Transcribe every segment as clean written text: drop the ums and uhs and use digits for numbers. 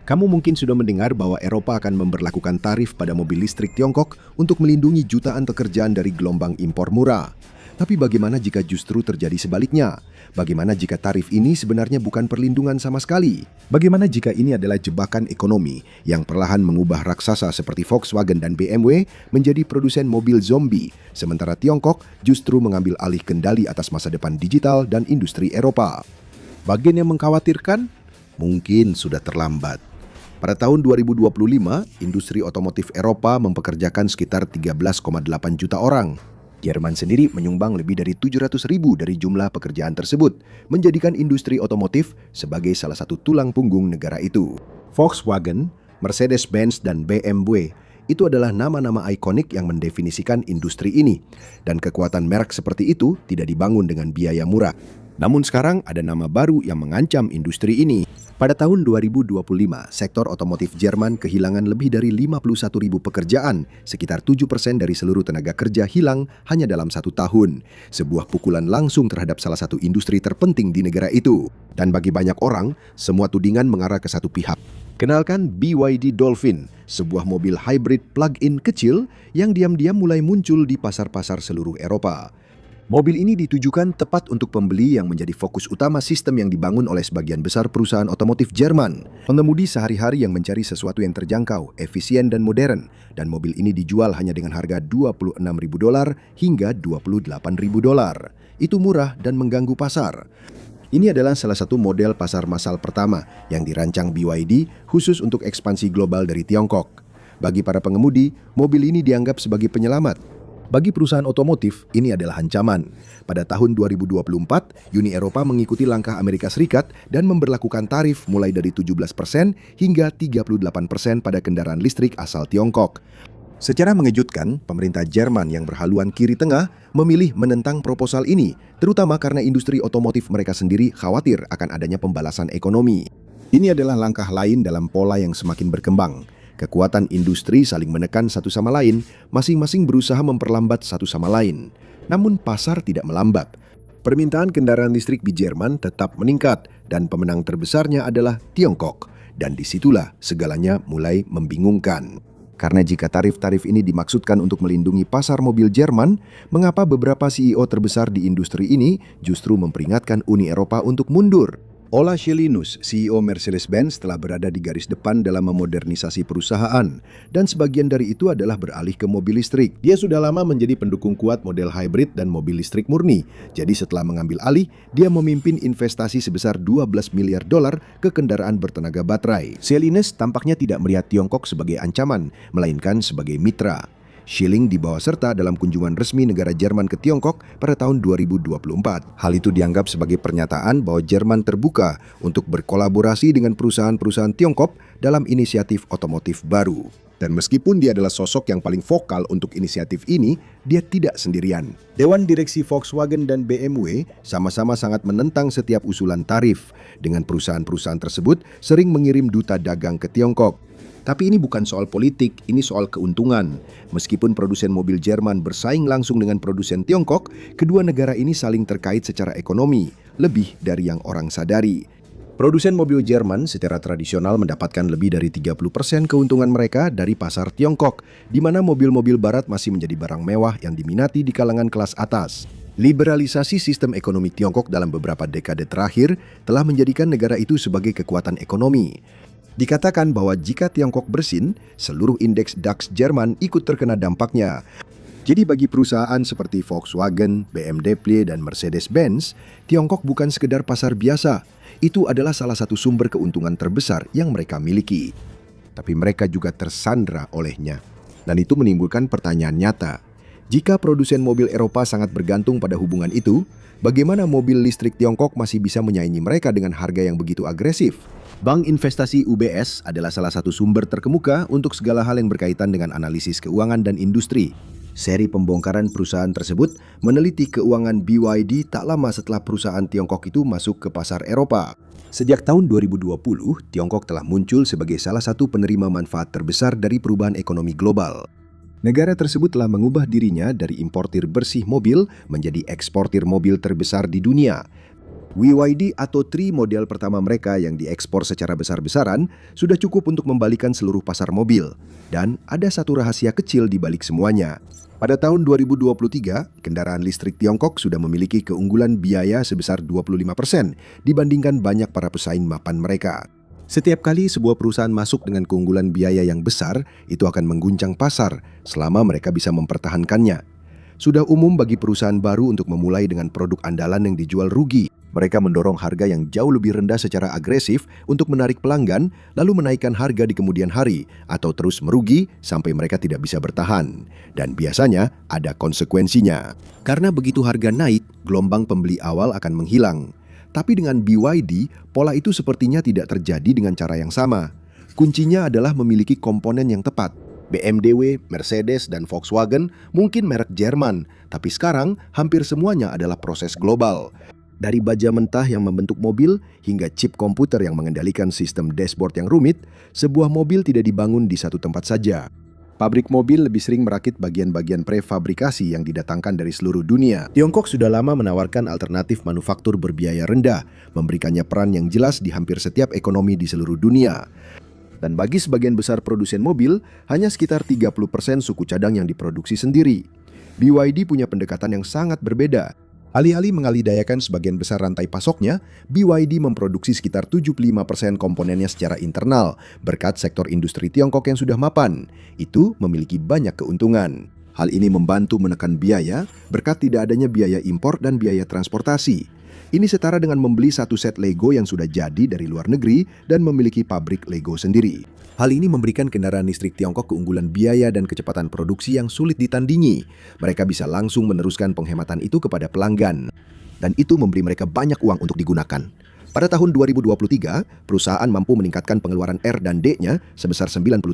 Kamu mungkin sudah mendengar bahwa Eropa akan memberlakukan tarif pada mobil listrik Tiongkok untuk melindungi jutaan pekerjaan dari gelombang impor murah. Tapi bagaimana jika justru terjadi sebaliknya? Bagaimana jika tarif ini sebenarnya bukan perlindungan sama sekali? Bagaimana jika ini adalah jebakan ekonomi yang perlahan mengubah raksasa seperti Volkswagen dan BMW menjadi produsen mobil zombie, sementara Tiongkok justru mengambil alih kendali atas masa depan digital dan industri Eropa? Bagian yang mengkhawatirkan? Mungkin sudah terlambat. Pada tahun 2025, industri otomotif Eropa mempekerjakan sekitar 13,8 juta orang. Jerman sendiri menyumbang lebih dari 700.000 dari jumlah pekerjaan tersebut, menjadikan industri otomotif sebagai salah satu tulang punggung negara itu. Volkswagen, Mercedes-Benz, dan BMW itu adalah nama-nama ikonik yang mendefinisikan industri ini, dan kekuatan merek seperti itu tidak dibangun dengan biaya murah. Namun sekarang ada nama baru yang mengancam industri ini. Pada tahun 2025, sektor otomotif Jerman kehilangan lebih dari 51.000 pekerjaan, sekitar 7% dari seluruh tenaga kerja hilang hanya dalam 1 tahun. Sebuah pukulan langsung terhadap salah satu industri terpenting di negara itu. Dan bagi banyak orang, semua tudingan mengarah ke satu pihak. Kenalkan BYD Dolphin, sebuah mobil hybrid plug-in kecil yang diam-diam mulai muncul di pasar-pasar seluruh Eropa. Mobil ini ditujukan tepat untuk pembeli yang menjadi fokus utama sistem yang dibangun oleh sebagian besar perusahaan otomotif Jerman. Pengemudi sehari-hari yang mencari sesuatu yang terjangkau, efisien dan modern, dan mobil ini dijual hanya dengan harga $26.000 hingga $28.000. Itu murah dan mengganggu pasar. Ini adalah salah satu model pasar massal pertama yang dirancang BYD khusus untuk ekspansi global dari Tiongkok. Bagi para pengemudi, mobil ini dianggap sebagai penyelamat. Bagi perusahaan otomotif, ini adalah ancaman. Pada tahun 2024, Uni Eropa mengikuti langkah Amerika Serikat dan memberlakukan tarif mulai dari 17% hingga 38% pada kendaraan listrik asal Tiongkok. Secara mengejutkan, pemerintah Jerman yang berhaluan kiri tengah memilih menentang proposal ini, terutama karena industri otomotif mereka sendiri khawatir akan adanya pembalasan ekonomi. Ini adalah langkah lain dalam pola yang semakin berkembang. Kekuatan industri saling menekan satu sama lain, masing-masing berusaha memperlambat satu sama lain. Namun pasar tidak melambat. Permintaan kendaraan listrik di Jerman tetap meningkat dan pemenang terbesarnya adalah Tiongkok. Dan disitulah segalanya mulai membingungkan. Karena jika tarif-tarif ini dimaksudkan untuk melindungi pasar mobil Jerman, mengapa beberapa CEO terbesar di industri ini justru memperingatkan Uni Eropa untuk mundur? Ola Schelinus, CEO Mercedes-Benz, telah berada di garis depan dalam memodernisasi perusahaan, dan sebagian dari itu adalah beralih ke mobil listrik. Dia sudah lama menjadi pendukung kuat model hybrid dan mobil listrik murni. Jadi setelah mengambil alih, dia memimpin investasi sebesar $12 miliar ke kendaraan bertenaga baterai. Schelinus tampaknya tidak melihat Tiongkok sebagai ancaman, melainkan sebagai mitra. Schilling dibawa serta dalam kunjungan resmi negara Jerman ke Tiongkok pada tahun 2024. Hal itu dianggap sebagai pernyataan bahwa Jerman terbuka untuk berkolaborasi dengan perusahaan-perusahaan Tiongkok dalam inisiatif otomotif baru. Dan meskipun dia adalah sosok yang paling vokal untuk inisiatif ini, dia tidak sendirian. Dewan Direksi Volkswagen dan BMW sama-sama sangat menentang setiap usulan tarif, dengan perusahaan-perusahaan tersebut sering mengirim duta dagang ke Tiongkok. Tapi ini bukan soal politik, ini soal keuntungan. Meskipun produsen mobil Jerman bersaing langsung dengan produsen Tiongkok, kedua negara ini saling terkait secara ekonomi, lebih dari yang orang sadari. Produsen mobil Jerman secara tradisional mendapatkan lebih dari 30% keuntungan mereka dari pasar Tiongkok, di mana mobil-mobil barat masih menjadi barang mewah yang diminati di kalangan kelas atas. Liberalisasi sistem ekonomi Tiongkok dalam beberapa dekade terakhir telah menjadikan negara itu sebagai kekuatan ekonomi. Dikatakan bahwa jika Tiongkok bersin, seluruh indeks DAX Jerman ikut terkena dampaknya. Jadi bagi perusahaan seperti Volkswagen, BMW, dan Mercedes-Benz, Tiongkok bukan sekedar pasar biasa. Itu adalah salah satu sumber keuntungan terbesar yang mereka miliki. Tapi mereka juga tersandra olehnya. Dan itu menimbulkan pertanyaan nyata. Jika produsen mobil Eropa sangat bergantung pada hubungan itu, bagaimana mobil listrik Tiongkok masih bisa menyaingi mereka dengan harga yang begitu agresif? Bank Investasi UBS adalah salah satu sumber terkemuka untuk segala hal yang berkaitan dengan analisis keuangan dan industri. Seri pembongkaran perusahaan tersebut meneliti keuangan BYD tak lama setelah perusahaan Tiongkok itu masuk ke pasar Eropa. Sejak tahun 2020, Tiongkok telah muncul sebagai salah satu penerima manfaat terbesar dari perubahan ekonomi global. Negara tersebut telah mengubah dirinya dari importir bersih mobil menjadi eksportir mobil terbesar di dunia. BYD Atto 3 model pertama mereka yang diekspor secara besar-besaran sudah cukup untuk membalikan seluruh pasar mobil. Dan ada satu rahasia kecil di balik semuanya. Pada tahun 2023, kendaraan listrik Tiongkok sudah memiliki keunggulan biaya sebesar 25% dibandingkan banyak para pesaing mapan mereka. Setiap kali sebuah perusahaan masuk dengan keunggulan biaya yang besar, itu akan mengguncang pasar selama mereka bisa mempertahankannya. Sudah umum bagi perusahaan baru untuk memulai dengan produk andalan yang dijual rugi. Mereka mendorong harga yang jauh lebih rendah secara agresif untuk menarik pelanggan, lalu menaikkan harga di kemudian hari, atau terus merugi sampai mereka tidak bisa bertahan. Dan biasanya ada konsekuensinya. Karena begitu harga naik, gelombang pembeli awal akan menghilang. Tapi dengan BYD, pola itu sepertinya tidak terjadi dengan cara yang sama. Kuncinya adalah memiliki komponen yang tepat. BMW, Mercedes, dan Volkswagen mungkin merek Jerman, tapi sekarang hampir semuanya adalah proses global. Dari baja mentah yang membentuk mobil hingga chip komputer yang mengendalikan sistem dashboard yang rumit, sebuah mobil tidak dibangun di satu tempat saja. Pabrik mobil lebih sering merakit bagian-bagian prefabrikasi yang didatangkan dari seluruh dunia. Tiongkok sudah lama menawarkan alternatif manufaktur berbiaya rendah, memberikannya peran yang jelas di hampir setiap ekonomi di seluruh dunia. Dan bagi sebagian besar produsen mobil, hanya sekitar 30% suku cadang yang diproduksi sendiri. BYD punya pendekatan yang sangat berbeda. Alih-alih mengalihdayakan sebagian besar rantai pasoknya, BYD memproduksi sekitar 75% komponennya secara internal, berkat sektor industri Tiongkok yang sudah mapan. Itu memiliki banyak keuntungan. Hal ini membantu menekan biaya, berkat tidak adanya biaya impor dan biaya transportasi. Ini setara dengan membeli satu set Lego yang sudah jadi dari luar negeri dan memiliki pabrik Lego sendiri. Hal ini memberikan kendaraan listrik Tiongkok keunggulan biaya dan kecepatan produksi yang sulit ditandingi. Mereka bisa langsung meneruskan penghematan itu kepada pelanggan. Dan itu memberi mereka banyak uang untuk digunakan. Pada tahun 2023, perusahaan mampu meningkatkan pengeluaran R dan D-nya sebesar 97%.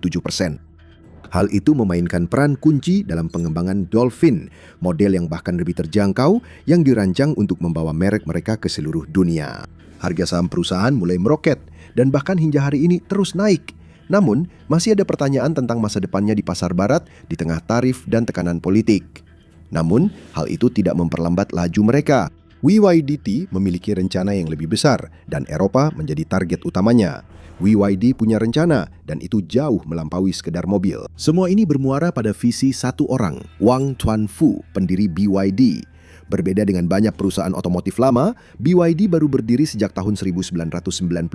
Hal itu memainkan peran kunci dalam pengembangan Dolphin, model yang bahkan lebih terjangkau yang dirancang untuk membawa merek mereka ke seluruh dunia. Harga saham perusahaan mulai meroket dan bahkan hingga hari ini terus naik. Namun, masih ada pertanyaan tentang masa depannya di pasar barat di tengah tarif dan tekanan politik. Namun, hal itu tidak memperlambat laju mereka. BYD memiliki rencana yang lebih besar dan Eropa menjadi target utamanya. BYD punya rencana dan itu jauh melampaui sekedar mobil. Semua ini bermuara pada visi satu orang, Wang Chuanfu, pendiri BYD. Berbeda dengan banyak perusahaan otomotif lama, BYD baru berdiri sejak tahun 1995.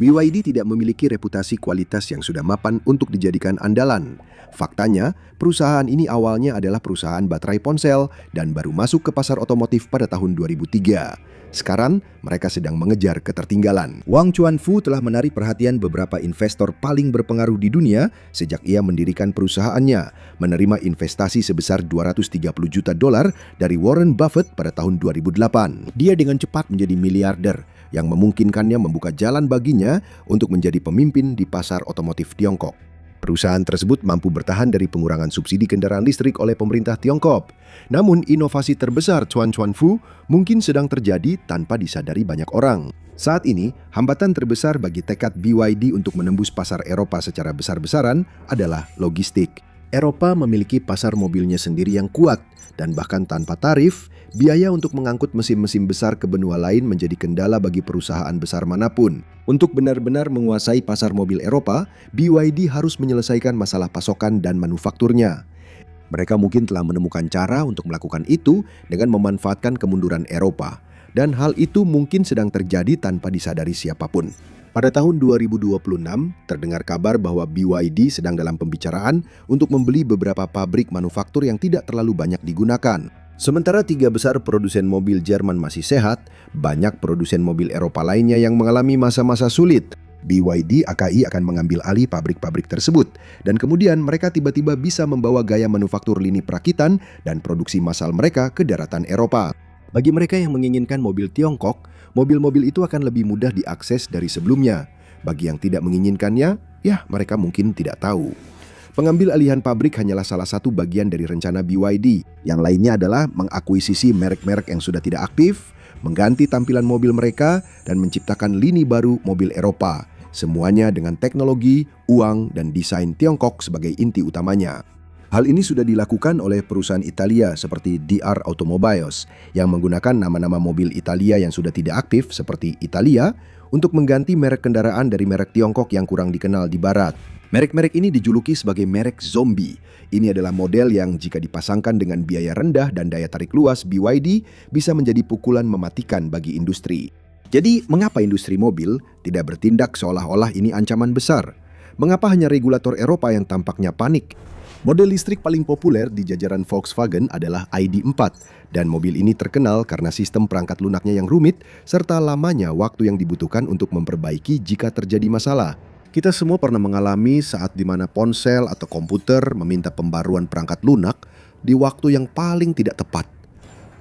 BYD tidak memiliki reputasi kualitas yang sudah mapan untuk dijadikan andalan. Faktanya, perusahaan ini awalnya adalah perusahaan baterai ponsel dan baru masuk ke pasar otomotif pada tahun 2003. Sekarang, mereka sedang mengejar ketertinggalan. Wang Chuanfu telah menarik perhatian beberapa investor paling berpengaruh di dunia sejak ia mendirikan perusahaannya, menerima investasi sebesar $230 juta dari Warren Buffett pada tahun 2008. Dia dengan cepat menjadi miliarder yang memungkinkannya membuka jalan baginya untuk menjadi pemimpin di pasar otomotif Tiongkok. Perusahaan tersebut mampu bertahan dari pengurangan subsidi kendaraan listrik oleh pemerintah Tiongkok. Namun, inovasi terbesar Chuanfu mungkin sedang terjadi tanpa disadari banyak orang. Saat ini, hambatan terbesar bagi tekad BYD untuk menembus pasar Eropa secara besar-besaran adalah logistik. Eropa memiliki pasar mobilnya sendiri yang kuat, dan bahkan tanpa tarif, biaya untuk mengangkut mesin-mesin besar ke benua lain menjadi kendala bagi perusahaan besar manapun. Untuk benar-benar menguasai pasar mobil Eropa, BYD harus menyelesaikan masalah pasokan dan manufakturnya. Mereka mungkin telah menemukan cara untuk melakukan itu dengan memanfaatkan kemunduran Eropa. Dan hal itu mungkin sedang terjadi tanpa disadari siapapun. Pada tahun 2026, terdengar kabar bahwa BYD sedang dalam pembicaraan untuk membeli beberapa pabrik manufaktur yang tidak terlalu banyak digunakan. Sementara 3 besar produsen mobil Jerman masih sehat, banyak produsen mobil Eropa lainnya yang mengalami masa-masa sulit. BYD AKI akan mengambil alih pabrik-pabrik tersebut, dan kemudian mereka tiba-tiba bisa membawa gaya manufaktur lini perakitan dan produksi massal mereka ke daratan Eropa. Bagi mereka yang menginginkan mobil Tiongkok, mobil-mobil itu akan lebih mudah diakses dari sebelumnya. Bagi yang tidak menginginkannya, ya mereka mungkin tidak tahu. Pengambil alihan pabrik hanyalah salah satu bagian dari rencana BYD. Yang lainnya adalah mengakuisisi merek-merek yang sudah tidak aktif, mengganti tampilan mobil mereka, dan menciptakan lini baru mobil Eropa. Semuanya dengan teknologi, uang, dan desain Tiongkok sebagai inti utamanya. Hal ini sudah dilakukan oleh perusahaan Italia seperti DR Automobiles yang menggunakan nama-nama mobil Italia yang sudah tidak aktif seperti Italia untuk mengganti merek kendaraan dari merek Tiongkok yang kurang dikenal di barat. Merek-merek ini dijuluki sebagai merek zombie. Ini adalah model yang jika dipasangkan dengan biaya rendah dan daya tarik luas BYD bisa menjadi pukulan mematikan bagi industri. Jadi, mengapa industri mobil tidak bertindak seolah-olah ini ancaman besar? Mengapa hanya regulator Eropa yang tampaknya panik? Model listrik paling populer di jajaran Volkswagen adalah ID.4 dan mobil ini terkenal karena sistem perangkat lunaknya yang rumit serta lamanya waktu yang dibutuhkan untuk memperbaiki jika terjadi masalah. Kita semua pernah mengalami saat di mana ponsel atau komputer meminta pembaruan perangkat lunak di waktu yang paling tidak tepat.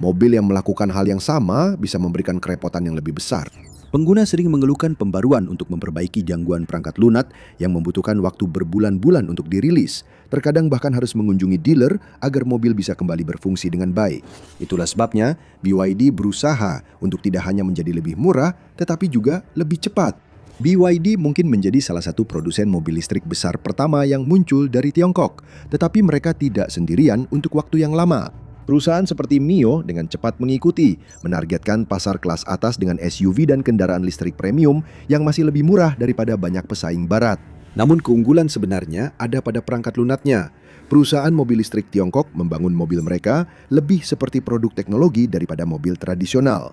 Mobil yang melakukan hal yang sama bisa memberikan kerepotan yang lebih besar. Pengguna sering mengeluhkan pembaruan untuk memperbaiki gangguan perangkat lunak yang membutuhkan waktu berbulan-bulan untuk dirilis. Terkadang bahkan harus mengunjungi dealer agar mobil bisa kembali berfungsi dengan baik. Itulah sebabnya BYD berusaha untuk tidak hanya menjadi lebih murah, tetapi juga lebih cepat. BYD mungkin menjadi salah satu produsen mobil listrik besar pertama yang muncul dari Tiongkok, tetapi mereka tidak sendirian untuk waktu yang lama. Perusahaan seperti Mio dengan cepat mengikuti, menargetkan pasar kelas atas dengan SUV dan kendaraan listrik premium yang masih lebih murah daripada banyak pesaing barat. Namun keunggulan sebenarnya ada pada perangkat lunaknya. Perusahaan mobil listrik Tiongkok membangun mobil mereka lebih seperti produk teknologi daripada mobil tradisional.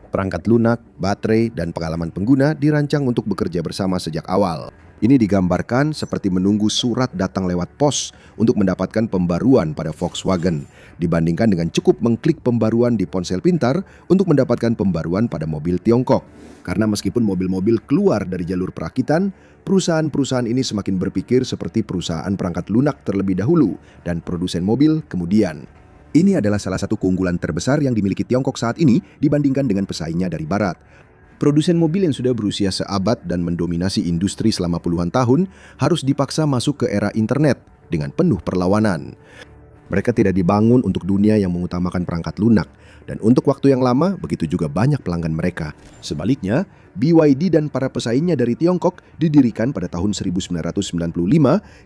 Perangkat lunak, baterai, dan pengalaman pengguna dirancang untuk bekerja bersama sejak awal. Ini digambarkan seperti menunggu surat datang lewat pos untuk mendapatkan pembaruan pada Volkswagen, dibandingkan dengan cukup mengklik pembaruan di ponsel pintar untuk mendapatkan pembaruan pada mobil Tiongkok. Karena meskipun mobil-mobil keluar dari jalur perakitan, perusahaan-perusahaan ini semakin berpikir seperti perusahaan perangkat lunak terlebih dahulu dan produsen mobil kemudian. Ini adalah salah satu keunggulan terbesar yang dimiliki Tiongkok saat ini dibandingkan dengan pesaingnya dari barat. Produsen mobil yang sudah berusia seabad dan mendominasi industri selama puluhan tahun harus dipaksa masuk ke era internet dengan penuh perlawanan. Mereka tidak dibangun untuk dunia yang mengutamakan perangkat lunak, dan untuk waktu yang lama begitu juga banyak pelanggan mereka. Sebaliknya, BYD dan para pesaingnya dari Tiongkok didirikan pada tahun 1995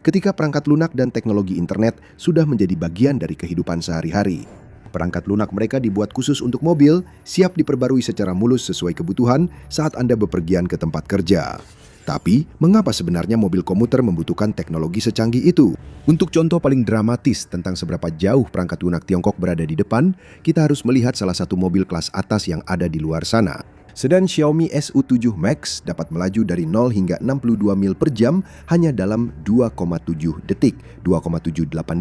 ketika perangkat lunak dan teknologi internet sudah menjadi bagian dari kehidupan sehari-hari. Perangkat lunak mereka dibuat khusus untuk mobil, siap diperbarui secara mulus sesuai kebutuhan saat Anda bepergian ke tempat kerja. Tapi, mengapa sebenarnya mobil komuter membutuhkan teknologi secanggih itu? Untuk contoh paling dramatis tentang seberapa jauh perangkat lunak Tiongkok berada di depan, kita harus melihat salah satu mobil kelas atas yang ada di luar sana. Sedan Xiaomi SU7 Max dapat melaju dari 0 hingga 62 mil per jam hanya dalam 2,78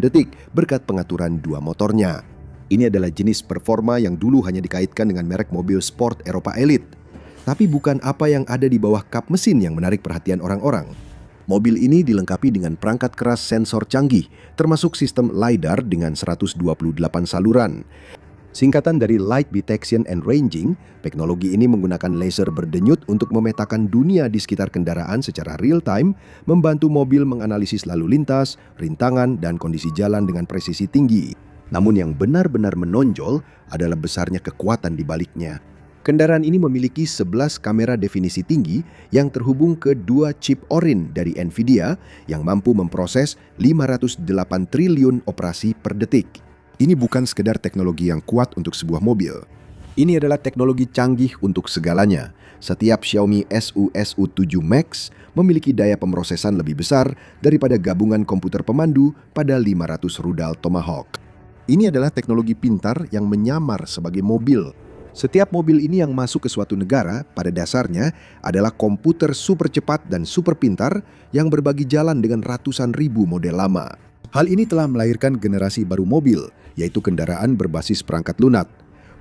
detik berkat pengaturan dua motornya. Ini adalah jenis performa yang dulu hanya dikaitkan dengan merek mobil sport Eropa elit. Tapi bukan apa yang ada di bawah kap mesin yang menarik perhatian orang-orang. Mobil ini dilengkapi dengan perangkat keras sensor canggih, termasuk sistem LiDAR dengan 128 saluran. Singkatan dari Light Detection and Ranging, teknologi ini menggunakan laser berdenyut untuk memetakan dunia di sekitar kendaraan secara real-time, membantu mobil menganalisis lalu lintas, rintangan, dan kondisi jalan dengan presisi tinggi. Namun yang benar-benar menonjol adalah besarnya kekuatan di baliknya. Kendaraan ini memiliki 11 kamera definisi tinggi yang terhubung ke dua chip Orin dari Nvidia yang mampu memproses 508 triliun operasi per detik. Ini bukan sekedar teknologi yang kuat untuk sebuah mobil. Ini adalah teknologi canggih untuk segalanya. Setiap Xiaomi SU7 Max memiliki daya pemrosesan lebih besar daripada gabungan komputer pemandu pada 500 rudal Tomahawk. Ini adalah teknologi pintar yang menyamar sebagai mobil. Setiap mobil ini yang masuk ke suatu negara pada dasarnya adalah komputer super cepat dan super pintar yang berbagi jalan dengan ratusan ribu model lama. Hal ini telah melahirkan generasi baru mobil, yaitu kendaraan berbasis perangkat lunak.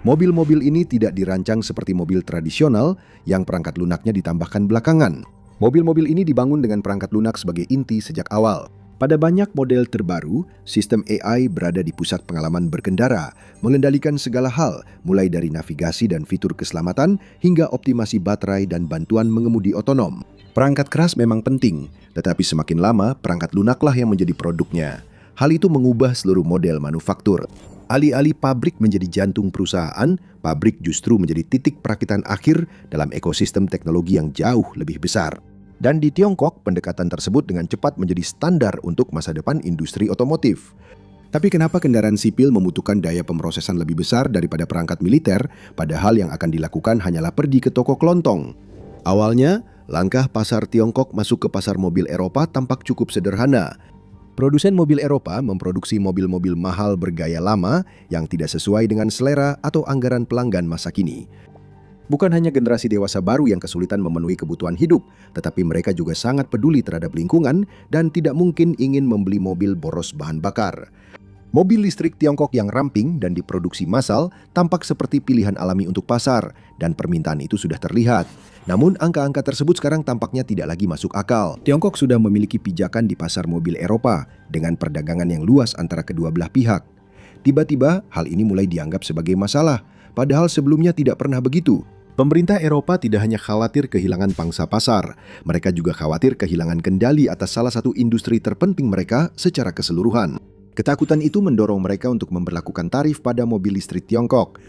Mobil-mobil ini tidak dirancang seperti mobil tradisional yang perangkat lunaknya ditambahkan belakangan. Mobil-mobil ini dibangun dengan perangkat lunak sebagai inti sejak awal. Pada banyak model terbaru, sistem AI berada di pusat pengalaman berkendara, mengendalikan segala hal, mulai dari navigasi dan fitur keselamatan hingga optimasi baterai dan bantuan mengemudi otonom. Perangkat keras memang penting, tetapi semakin lama perangkat lunaklah yang menjadi produknya. Hal itu mengubah seluruh model manufaktur. Alih-alih pabrik menjadi jantung perusahaan, pabrik justru menjadi titik perakitan akhir dalam ekosistem teknologi yang jauh lebih besar. Dan di Tiongkok, pendekatan tersebut dengan cepat menjadi standar untuk masa depan industri otomotif. Tapi kenapa kendaraan sipil membutuhkan daya pemrosesan lebih besar daripada perangkat militer, padahal yang akan dilakukan hanyalah pergi ke toko kelontong? Awalnya, langkah pasar Tiongkok masuk ke pasar mobil Eropa tampak cukup sederhana. Produsen mobil Eropa memproduksi mobil-mobil mahal bergaya lama yang tidak sesuai dengan selera atau anggaran pelanggan masa kini. Bukan hanya generasi dewasa baru yang kesulitan memenuhi kebutuhan hidup, tetapi mereka juga sangat peduli terhadap lingkungan dan tidak mungkin ingin membeli mobil boros bahan bakar. Mobil listrik Tiongkok yang ramping dan diproduksi massal tampak seperti pilihan alami untuk pasar, dan permintaan itu sudah terlihat. Namun angka-angka tersebut sekarang tampaknya tidak lagi masuk akal. Tiongkok sudah memiliki pijakan di pasar mobil Eropa dengan perdagangan yang luas antara kedua belah pihak. Tiba-tiba hal ini mulai dianggap sebagai masalah, padahal sebelumnya tidak pernah begitu. Pemerintah Eropa tidak hanya khawatir kehilangan pangsa pasar, mereka juga khawatir kehilangan kendali atas salah satu industri terpenting mereka secara keseluruhan. Ketakutan itu mendorong mereka untuk memberlakukan tarif pada mobil listrik Tiongkok.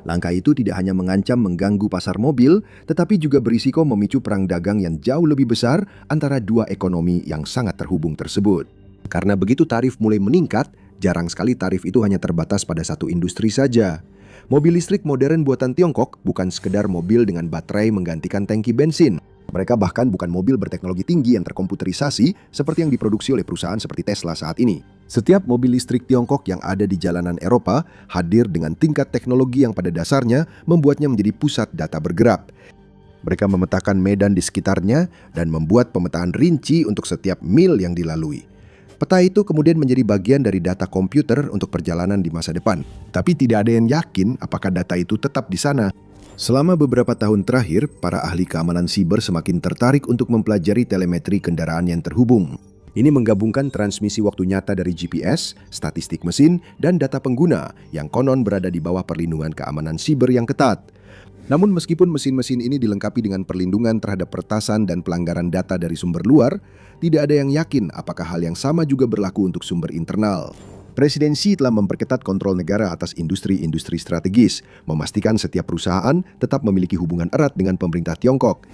Langkah itu tidak hanya mengancam mengganggu pasar mobil, tetapi juga berisiko memicu perang dagang yang jauh lebih besar antara dua ekonomi yang sangat terhubung tersebut. Karena begitu tarif mulai meningkat, jarang sekali tarif itu hanya terbatas pada satu industri saja. Mobil listrik modern buatan Tiongkok bukan sekedar mobil dengan baterai menggantikan tangki bensin. Mereka bahkan bukan mobil berteknologi tinggi yang terkomputerisasi seperti yang diproduksi oleh perusahaan seperti Tesla saat ini. Setiap mobil listrik Tiongkok yang ada di jalanan Eropa hadir dengan tingkat teknologi yang pada dasarnya membuatnya menjadi pusat data bergerak. Mereka memetakan medan di sekitarnya dan membuat pemetaan rinci untuk setiap mil yang dilalui. Peta itu kemudian menjadi bagian dari data komputer untuk perjalanan di masa depan. Tapi tidak ada yang yakin apakah data itu tetap di sana. Selama beberapa tahun terakhir, para ahli keamanan siber semakin tertarik untuk mempelajari telemetri kendaraan yang terhubung. Ini menggabungkan transmisi waktu nyata dari GPS, statistik mesin, dan data pengguna yang konon berada di bawah perlindungan keamanan siber yang ketat. Namun meskipun mesin-mesin ini dilengkapi dengan perlindungan terhadap peretasan dan pelanggaran data dari sumber luar, tidak ada yang yakin apakah hal yang sama juga berlaku untuk sumber internal. Presiden Xi telah memperketat kontrol negara atas industri-industri strategis, memastikan setiap perusahaan tetap memiliki hubungan erat dengan pemerintah Tiongkok.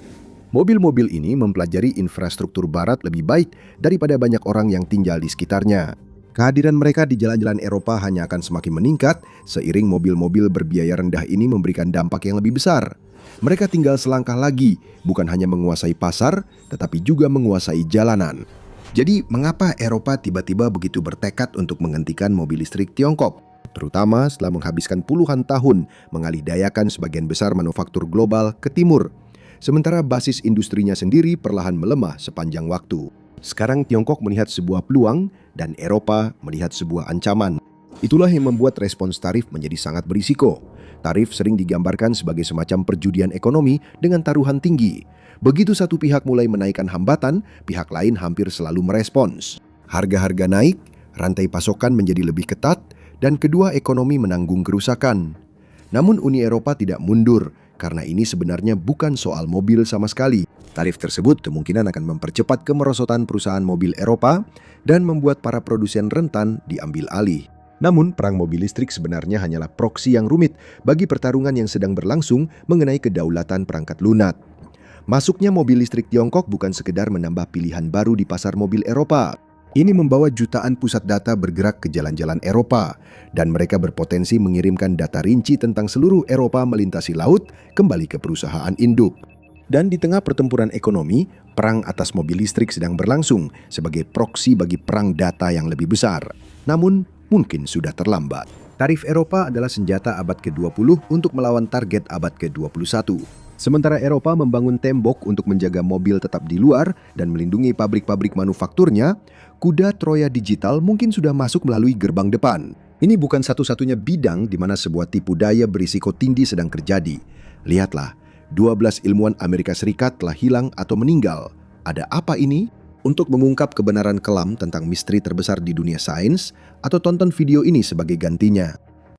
Mobil-mobil ini mempelajari infrastruktur barat lebih baik daripada banyak orang yang tinggal di sekitarnya. Kehadiran mereka di jalan-jalan Eropa hanya akan semakin meningkat seiring mobil-mobil berbiaya rendah ini memberikan dampak yang lebih besar. Mereka tinggal selangkah lagi, bukan hanya menguasai pasar, tetapi juga menguasai jalanan. Jadi, mengapa Eropa tiba-tiba begitu bertekad untuk menghentikan mobil listrik Tiongkok? Terutama setelah menghabiskan puluhan tahun mengalihdayakan sebagian besar manufaktur global ke timur. Sementara basis industrinya sendiri perlahan melemah sepanjang waktu. Sekarang Tiongkok melihat sebuah peluang dan Eropa melihat sebuah ancaman. Itulah yang membuat respons tarif menjadi sangat berisiko. Tarif sering digambarkan sebagai semacam perjudian ekonomi dengan taruhan tinggi. Begitu satu pihak mulai menaikkan hambatan, pihak lain hampir selalu merespons. Harga-harga naik, rantai pasokan menjadi lebih ketat, dan kedua ekonomi menanggung kerusakan. Namun Uni Eropa tidak mundur, karena ini sebenarnya bukan soal mobil sama sekali. Tarif tersebut kemungkinan akan mempercepat kemerosotan perusahaan mobil Eropa dan membuat para produsen rentan diambil alih. Namun, perang mobil listrik sebenarnya hanyalah proksi yang rumit bagi pertarungan yang sedang berlangsung mengenai kedaulatan perangkat lunak. Masuknya mobil listrik Tiongkok bukan sekedar menambah pilihan baru di pasar mobil Eropa. Ini membawa jutaan pusat data bergerak ke jalan-jalan Eropa, dan mereka berpotensi mengirimkan data rinci tentang seluruh Eropa melintasi laut kembali ke perusahaan induk. Dan di tengah pertempuran ekonomi, perang atas mobil listrik sedang berlangsung sebagai proksi bagi perang data yang lebih besar. Namun, mungkin sudah terlambat. Tarif Eropa adalah senjata abad ke-20 untuk melawan target abad ke-21. Sementara Eropa membangun tembok untuk menjaga mobil tetap di luar dan melindungi pabrik-pabrik manufakturnya, kuda Troya digital mungkin sudah masuk melalui gerbang depan. Ini bukan satu-satunya bidang di mana sebuah tipu daya berisiko tinggi sedang terjadi. Lihatlah, 12 ilmuwan Amerika Serikat telah hilang atau meninggal. Ada apa ini? Untuk mengungkap kebenaran kelam tentang misteri terbesar di dunia sains, atau tonton video ini sebagai gantinya.